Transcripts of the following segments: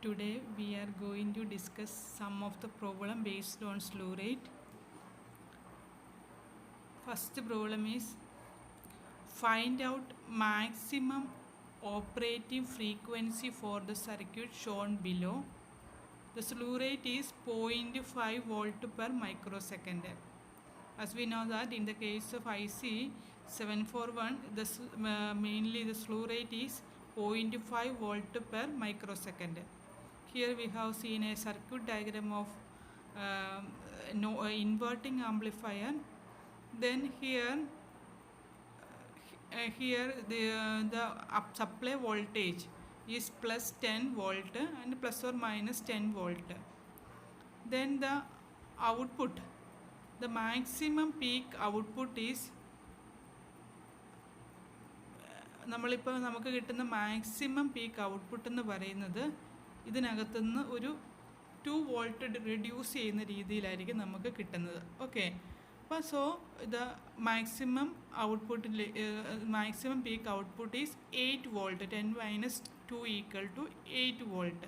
Today we are going to discuss some of the problem based on slew rate. First problem is find out maximum operating frequency for the circuit shown below. The slew rate is 0.5 volt per microsecond. As we know that in the case of IC 741, mainly the slew rate is 0.5 volt per microsecond. Here we have seen a circuit diagram of inverting amplifier. Then here the supply voltage is plus 10 volt and plus or minus 10 volt. Then the output, the maximum peak output is നമ്മളിപ്പോൾ നമുക്ക് കിട്ടുന്ന maximum peak output എന്ന് പറയുന്നത് ഇതിനകത്തുനിന്ന് ഒരു 2 volt reduce ചെയ്യുന്ന രീതിയിലായിരിക്കും നമുക്ക് കിട്ടുന്നത്. ഓക്കെ, അപ്പോൾ സോ ദ മാക്സിമം ഔട്ട്പുട്ടിൽ maximum peak output is 8 volt 10 minus 2 equal to 8 volt.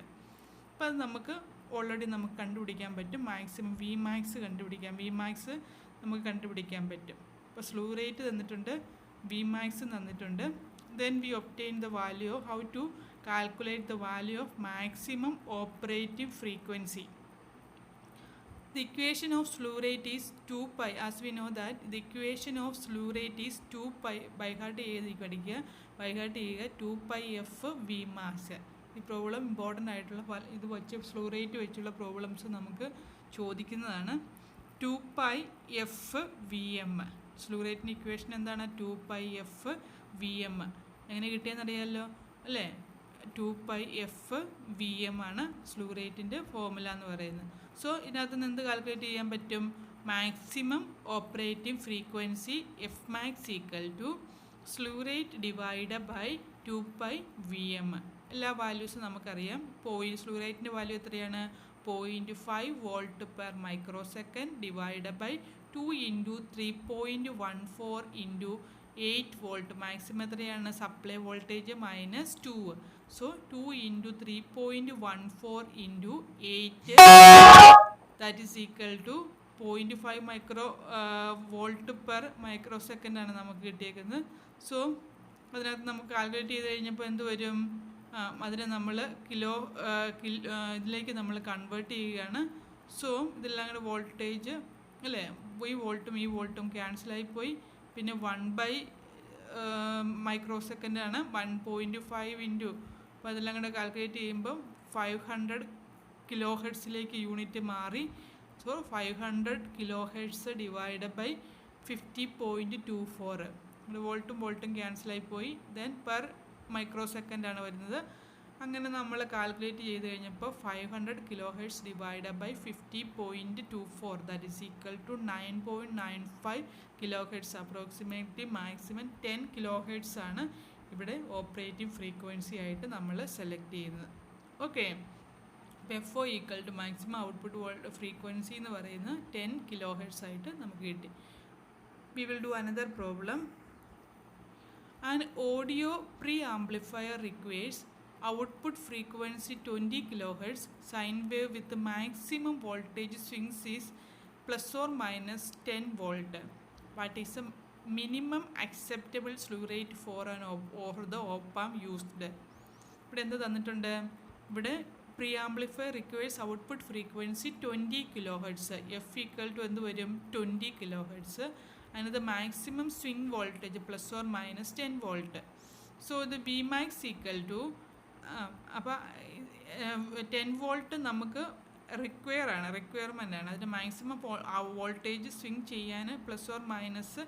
അപ്പോൾ അത് നമുക്ക് ഓൾറെഡി നമുക്ക് കണ്ടുപിടിക്കാൻ പറ്റും. മാക്സിമം വി മാക്സ് കണ്ടുപിടിക്കാം. വി മാക്സ് നമുക്ക് കണ്ടുപിടിക്കാൻ പറ്റും. അപ്പോൾ സ്ലൂ റേറ്റ് തന്നിട്ടുണ്ട്, വി മാക്സ് തന്നിട്ടുണ്ട്. Then we obtain the value of how to calculate the value of maximum operating frequency. The equation of slew rate is 2 pi. As we know that the equation of slew rate is 2 pi by heart പഠിക്കുക, by heart 2 pi f v max. ഈ problem important ആയിട്ടുള്ള ഇത് വെച്ച് slew rate വെച്ചുള്ള problems നമുക്ക് ചോദിക്കുന്നതാണ്. 2 pi f v m. Slew റേറ്റിൻ്റെ equation എന്താണ്? 2 pi f വി എം. എങ്ങനെ കിട്ടിയെന്നറിയാമല്ലോ അല്ലേ? 2 pi f വി എം ആണ് സ്ലൂ റേറ്റിൻ്റെ ഫോർമുല എന്ന് പറയുന്നത്. സോ ഇതിനകത്ത് നിന്ന് എന്ത് കാൽക്കുലേറ്റ് ചെയ്യാൻ പറ്റും? Maximum operating frequency F max equal to slew rate divide by 2 pi V M. എല്ലാ വാല്യൂസും നമുക്കറിയാം. സ്ലൂ റേറ്റിൻ്റെ വാല്യൂ എത്രയാണ്? 0.5 volt per microsecond divide by 2 into 3.14 into 8 volt. Maximum എത്രയാണ്? Supply voltage minus 2. So 2 into 3.14 into 8 that is equal to 0.5 micro volt per micro സെക്കൻഡാണ് നമുക്ക് കിട്ടിയേക്കുന്നത്. So അതിനകത്ത് നമുക്ക് കാൽക്കുലേറ്റ് ചെയ്ത് കഴിഞ്ഞപ്പോൾ എന്ത് വരും? അതിനെ നമ്മൾ ഇതിലേക്ക് നമ്മൾ കൺവേർട്ട് ചെയ്യുകയാണ്. സോ ഇതെല്ലാം കൂടെ വോൾട്ടേജ് അല്ലേ, ഈ വോൾട്ടും ക്യാൻസലായിപ്പോയി. പിന്നെ 1 മൈക്രോ സെക്കൻഡാണ് 1.5 ഇൻറ്റു. അപ്പോൾ അതെല്ലാം കൂടെ കാൽക്കുലേറ്റ് ചെയ്യുമ്പോൾ 500 കിലോ ഹെർട്സിലേക്ക് യൂണിറ്റ് മാറി. So 500 kilo hertz divide by 50.24. വോൾട്ടും ക്യാൻസലായിപ്പോയി. ദെൻ പെർ മൈക്രോ സെക്കൻഡാണ് വരുന്നത്. അങ്ങനെ നമ്മൾ കാൽക്കുലേറ്റ് ചെയ്ത് കഴിഞ്ഞപ്പോൾ 500 kilo hertz divide by 50.24 that is equal to 9.95 kilo hertz. Approximately maximum 10 kilo hertz ആണ് ഇവിടെ ഓപ്പറേറ്റിംഗ് ഫ്രീക്വൻസി ആയിട്ട് നമ്മൾ സെലക്ട് ചെയ്യുന്നത്. ഓക്കെ, അപ്പോൾ F O equal to maximum output frequency എന്ന് പറയുന്നത് 10 കിലോ ഹെർട്സ് ആയിട്ട് നമുക്ക് കിട്ടി. We will do another problem. An audio preamplifier requires output frequency 20 kHz. Sine wave with the maximum voltage swings is plus or minus 10 volt. What is the minimum acceptable slew rate for the op-amp used? ഇവിടെ എന്ത് തന്നിട്ടുണ്ട്? ഇവിടെ preamplifier requires output frequency 20 kHz. F equal to എന്ത് വരും? 20 kHz. And the maximum swing voltage plus or minus 10 volt. So the V max equal to അപ്പോൾ 10 volt നമുക്ക് requirement ആണ്. അതിൻ്റെ മാക്സിമം വോൾട്ടേജ് സ്വിങ് ചെയ്യാൻ പ്ലസ് ഓർ മൈനസ്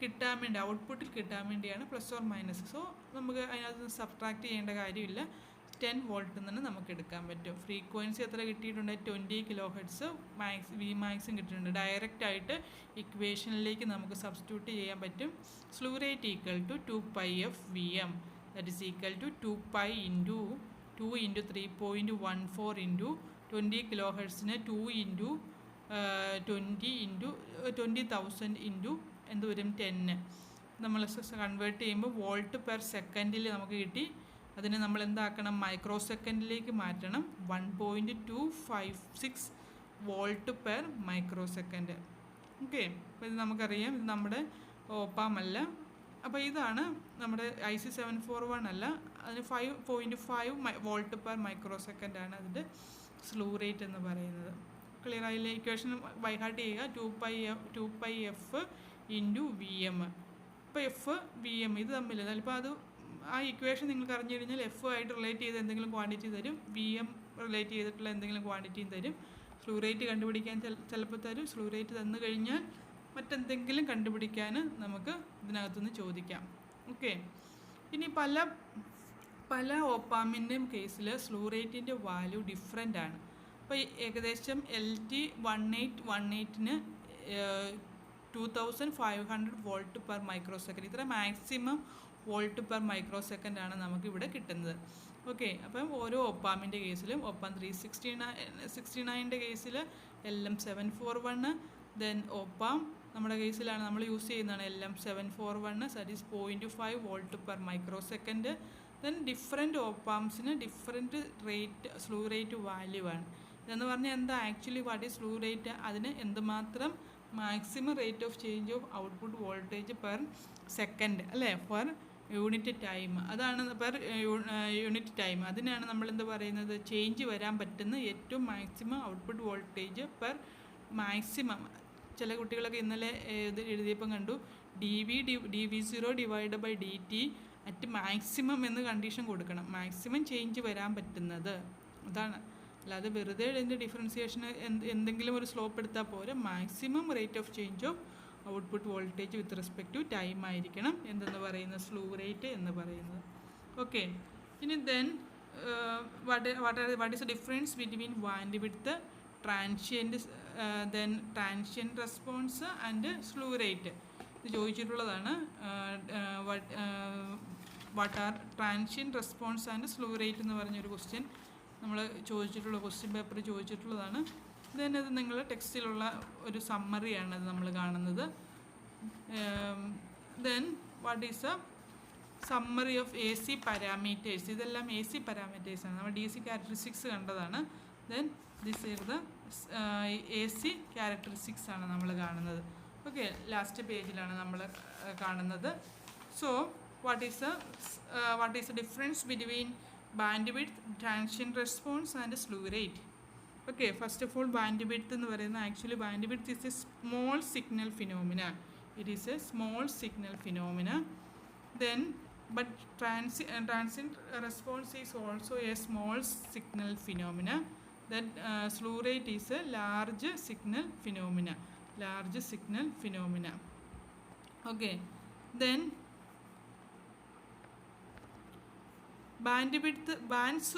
കിട്ടാൻ വേണ്ടി, ഔട്ട്പുട്ടിൽ കിട്ടാൻ വേണ്ടിയാണ് പ്ലസ് ഓർ മൈനസ്. സോ നമുക്ക് അതിനകത്ത് സബ്ട്രാക്ട് ചെയ്യേണ്ട കാര്യമില്ല. 10 വോൾട്ടിൽ നിന്ന് നമുക്ക് എടുക്കാൻ പറ്റും. ഫ്രീക്വൻസി എത്ര കിട്ടിയിട്ടുണ്ട്? 20 കിലോ ഹെർട്സ്. വി മാക്സും കിട്ടിയിട്ടുണ്ട്. ഡയറക്റ്റ് ആയിട്ട് ഇക്വേഷനിലേക്ക് നമുക്ക് സബ്സ്റ്റിറ്റ്യൂട്ട് ചെയ്യാൻ പറ്റും. Slew rate equal to 2 pi f V M that is equal to 2 pi into 2 into 3.14 into 20 kilo ഹെർട്സിന് 2 ഇൻറ്റു 20 ഇൻറ്റു 20,000 ഇൻറ്റു എന്ത് വരും? 10. നമ്മൾ കൺവേർട്ട് ചെയ്യുമ്പോൾ വോൾട്ട് പെർ സെക്കൻഡിൽ നമുക്ക് കിട്ടി. അതിനെ നമ്മൾ എന്താക്കണം, മൈക്രോ സെക്കൻഡിലേക്ക് മാറ്റണം. 1.256 volt per micro second. Okay, അപ്പോൾ ഇത് നമുക്കറിയാം, ഇത് നമ്മുടെ ഓപ്പാം അല്ല. അപ്പോൾ ഇതാണ് നമ്മുടെ IC741 അല്ല, അതിന് 5.5 വോൾട്ട് പെർ മൈക്രോ സെക്കൻഡാണ് അതിൻ്റെ സ്ലൂ റേറ്റ് എന്ന് പറയുന്നത്. ക്ലിയർ ആയില്ലേ? ഇക്വേഷൻ ബൈഹാർട്ട് ചെയ്യുക. 2πf into VM. ഇപ്പോൾ എഫ് വി എം ഇത് തമ്മിൽ ചിലപ്പോൾ അത് ആ ഇക്വേഷൻ നിങ്ങൾക്ക് അറിഞ്ഞു കഴിഞ്ഞാൽ എഫ് ആയിട്ട് റിലേറ്റ് ചെയ്ത് എന്തെങ്കിലും ക്വാണ്ടിറ്റി തരും, VM റിലേറ്റ് ചെയ്തിട്ടുള്ള എന്തെങ്കിലും ക്വാണ്ടിറ്റിയും തരും. സ്ലൂ റേറ്റ് കണ്ടുപിടിക്കാൻ ചിലപ്പോൾ തരും. സ്ലൂ റേറ്റ് തന്നു കഴിഞ്ഞാൽ മറ്റെന്തെങ്കിലും കണ്ടുപിടിക്കാൻ നമുക്ക് ഇതിനകത്തുനിന്ന് ചോദിക്കാം. ഓക്കെ, ഇനി പല ഓപ്പാമിൻ്റെയും കേസിൽ സ്ലൂ റേറ്റിൻ്റെ വാല്യൂ ഡിഫറെൻ്റ് ആണ്. അപ്പോൾ ഏകദേശം LT1818ന് 2500 വോൾട്ട് പെർ മൈക്രോ സെക്കൻഡ്, ഇത്ര മാക്സിമം വോൾട്ട് പെർ മൈക്രോ സെക്കൻഡാണ് നമുക്കിവിടെ കിട്ടുന്നത്. ഓക്കെ, അപ്പം ഓരോ ഒപ്പാമിൻ്റെ കേസിലും ഒപ്പം 369ൻ്റെ കേസിൽ LM741, ദെൻ ഒപ്പാം നമ്മുടെ കേസിലാണ് നമ്മൾ യൂസ് ചെയ്യുന്നതാണ് LM741, that is 0.5 volt per microsecond. Then different ഓപ്പാംസിന് different rate slew rate value ആണ്. ഇതെന്ന് പറഞ്ഞാൽ എന്താ actually what is slew rate, അതിന് എന്തുമാത്രം maximum rate of change of output voltage per second അല്ലേ, പെർ യൂണിറ്റ് ടൈം, അതാണ് per unit time. അതിനാണ് നമ്മളെന്ത് പറയുന്നത്, ചേഞ്ച് വരാൻ പറ്റുന്ന ഏറ്റവും maximum output voltage per maximum. ചില കുട്ടികളൊക്കെ ഇന്നലെ ഇത് എഴുതിയപ്പം കണ്ടു dV0 divide by DT at maximum എന്ന് കണ്ടീഷൻ കൊടുക്കണം. മാക്സിമം ചേഞ്ച് വരാൻ പറ്റുന്നത് അതാണ്, അല്ലാതെ വെറുതെ ഇതിൻ്റെ ഡിഫറൻസിയേഷന് എന്തെങ്കിലും ഒരു സ്ലോപ്പ് എടുത്താൽ പോരെ. Maximum rate of change of output voltage with respect to time ആയിരിക്കണം എന്തെന്ന് പറയുന്നത്, സ്ലൂ റേറ്റ് എന്ന് പറയുന്നത്. ഓക്കെ, ഇനി then what is the difference between bandwidth, transient, then transient response and slew rate. ഇത് ചോദിച്ചിട്ടുള്ളതാണ്. What are transient response and slew rate എന്ന് പറഞ്ഞൊരു ക്വസ്റ്റ്യൻ നമ്മൾ ചോദിച്ചിട്ടുള്ള ക്വസ്റ്റ്യൻ പേപ്പർ ചോദിച്ചിട്ടുള്ളതാണ്. ദെൻ അത് നിങ്ങൾ ടെക്സ്റ്റിലുള്ള ഒരു സമ്മറിയാണ് അത് നമ്മൾ കാണുന്നത്. Then what is A summary of AC parameters. ഇതെല്ലാം AC പാരാമീറ്റേഴ്സാണ്, നമ്മൾ DC ക്യാരക്ടറിസ്റ്റിക്സ് കണ്ടതാണ്. Then this is the AC characteristics ആണ് നമ്മൾ കാണുന്നത്. ഓക്കെ, ലാസ്റ്റ് പേജിലാണ് നമ്മൾ കാണുന്നത്. So what is the difference between bandwidth, transient response and slew rate. Okay, first of all bandwidth എന്ന് പറയുന്നത് actually bandwidth is a small signal phenomena. It is a small signal phenomena. Then but transient response is also a small signal phenomena. Then slew rate is a large signal phenomena. Okay, then bandwidth, bands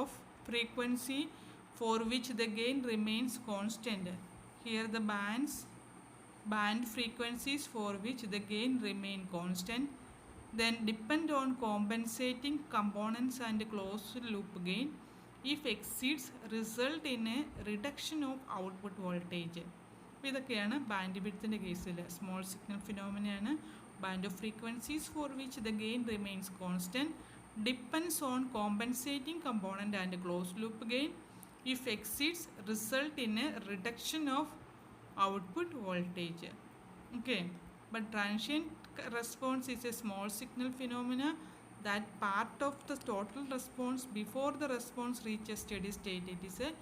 of frequency for which the gain remains constant. Here the band frequencies for which the gain remain constant, then depend on compensating components and closed loop gain. If exceeds, result in a reduction of output voltage. ഇതൊക്കെയാണ് band വിഡ്ത്തിൻ്റെ കേസിൽ. Small signal ഫിനോമിനയാണ്. Band of frequencies for which the gain remains constant, depends on compensating component and closed loop gain. If exceeds, result in a reduction of output voltage. Okay, but transient response is a small signal phenomena, that part of the total response before the response reaches steady state. It is a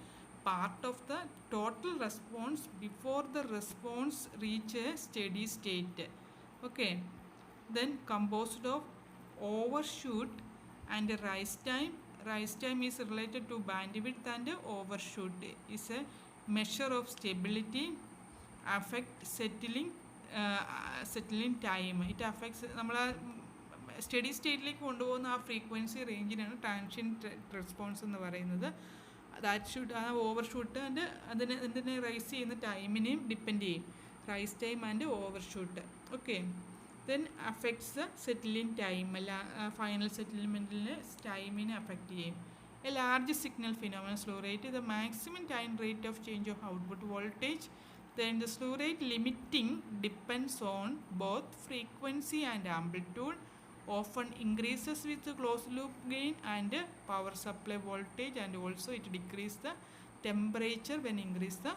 part of the total response before the response reaches steady state. Okay, then composed of overshoot and rise time. Rise time is related to bandwidth, and overshoot is a measure of stability, affect settling time. It affects നമ്മൾ study സ്റ്റേറ്റിലേക്ക് കൊണ്ടുപോകുന്ന ആ frequency റേഞ്ചിനാണ് transient response എന്ന് പറയുന്നത്. That shoot, ആ overshoot and അതിനെ rise ചെയ്യുന്ന ടൈമിനെയും ഡിപ്പെൻഡ് ചെയ്യും. Rise time and overshoot. Okay, then affects the settling time. Final സെറ്റിൽമെൻറ്റിലെ ടൈമിനെ അഫക്റ്റ് ചെയ്യും. A large signal phenomena slew rate, the maximum time rate of change of output voltage. Then the slew rate limiting depends on both frequency and amplitude. often increases with closed loop gain and power supply voltage, and also it decrease the temperature when increase the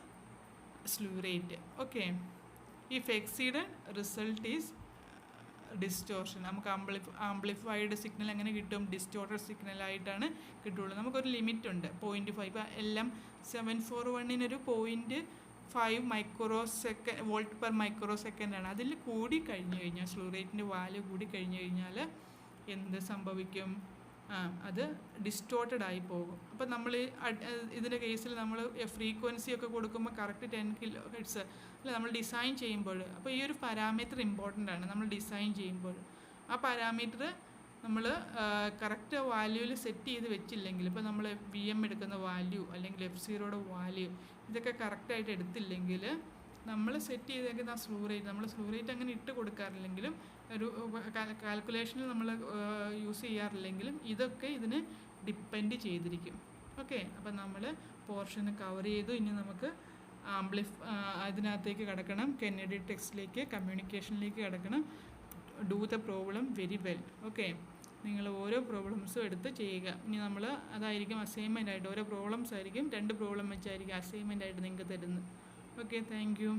slew rate. Okay, if exceeded, result is distortion. നമുക്ക് amplified signal എങ്ങനെ കിട്ടും? Distorted സിഗ്നലായിട്ടാണ് കിട്ടുള്ളൂ. നമുക്കൊരു limit ഉണ്ട് 0.5. ഇപ്പോൾ എല്ലാം 741 0.5 micro second volt per micro സെക്കൻഡാണ്. അതിൽ കൂടി കഴിഞ്ഞ് കഴിഞ്ഞാൽ, സ്ലൂ റേറ്റിൻ്റെ വാല്യൂ കൂടി കഴിഞ്ഞ് കഴിഞ്ഞാൽ എന്ത് സംഭവിക്കും? അത് ഡിസ്റ്റോർട്ടഡ് ആയി പോകും. അപ്പോൾ നമ്മൾ ഇതിൻ്റെ കേസിൽ നമ്മൾ ഫ്രീക്വൻസി ഒക്കെ കൊടുക്കുമ്പോൾ കറക്റ്റ് 10 kHz അല്ല നമ്മൾ ഡിസൈൻ ചെയ്യുമ്പോൾ. അപ്പോൾ ഈ ഒരു പാരാമീറ്റർ ഇമ്പോർട്ടൻ്റ് ആണ് നമ്മൾ ഡിസൈൻ ചെയ്യുമ്പോൾ. ആ പാരാമീറ്റർ നമ്മൾ കറക്റ്റ് വാല്യൂവിൽ സെറ്റ് ചെയ്ത് വെച്ചില്ലെങ്കിൽ, ഇപ്പോൾ നമ്മൾ VM എടുക്കുന്ന വാല്യൂ അല്ലെങ്കിൽ F0യുടെ വാല്യൂ ഇതൊക്കെ കറക്റ്റായിട്ട് എടുത്തില്ലെങ്കിൽ, നമ്മൾ സെറ്റ് ചെയ്തേക്കുന്ന ആ സ്ലൂ റേറ്റ്, നമ്മൾ സ്ലൂ റേറ്റ് അങ്ങനെ ഇട്ട് കൊടുക്കാറില്ലെങ്കിലും ഒരു കാൽക്കുലേഷനിൽ നമ്മൾ യൂസ് ചെയ്യാറില്ലെങ്കിലും ഇതൊക്കെ ഇതിന് ഡിപ്പെൻഡ് ചെയ്തിരിക്കും. ഓക്കെ, അപ്പം നമ്മൾ പോർഷന് കവർ ചെയ്തു. ഇനി നമുക്ക് അതിനകത്തേക്ക് കിടക്കണം, കെന്നഡി ടെക്സ്റ്റിലേക്ക്, കമ്മ്യൂണിക്കേഷനിലേക്ക് കിടക്കണം. Do the problem very well. Okay, നിങ്ങൾ ഓരോ പ്രോബ്ലംസും എടുത്ത് ചെയ്യുക. ഇനി നമ്മൾ അതായിരിക്കും അസൈൻമെൻ്റ് ആയിട്ട്, ഓരോ പ്രോബ്ലംസ് ആയിരിക്കും, 2 പ്രോബ്ലം വെച്ചായിരിക്കും അസൈൻമെൻ്റ് ആയിട്ട് നിങ്ങൾക്ക് തരുന്നത്. Okay, thank you.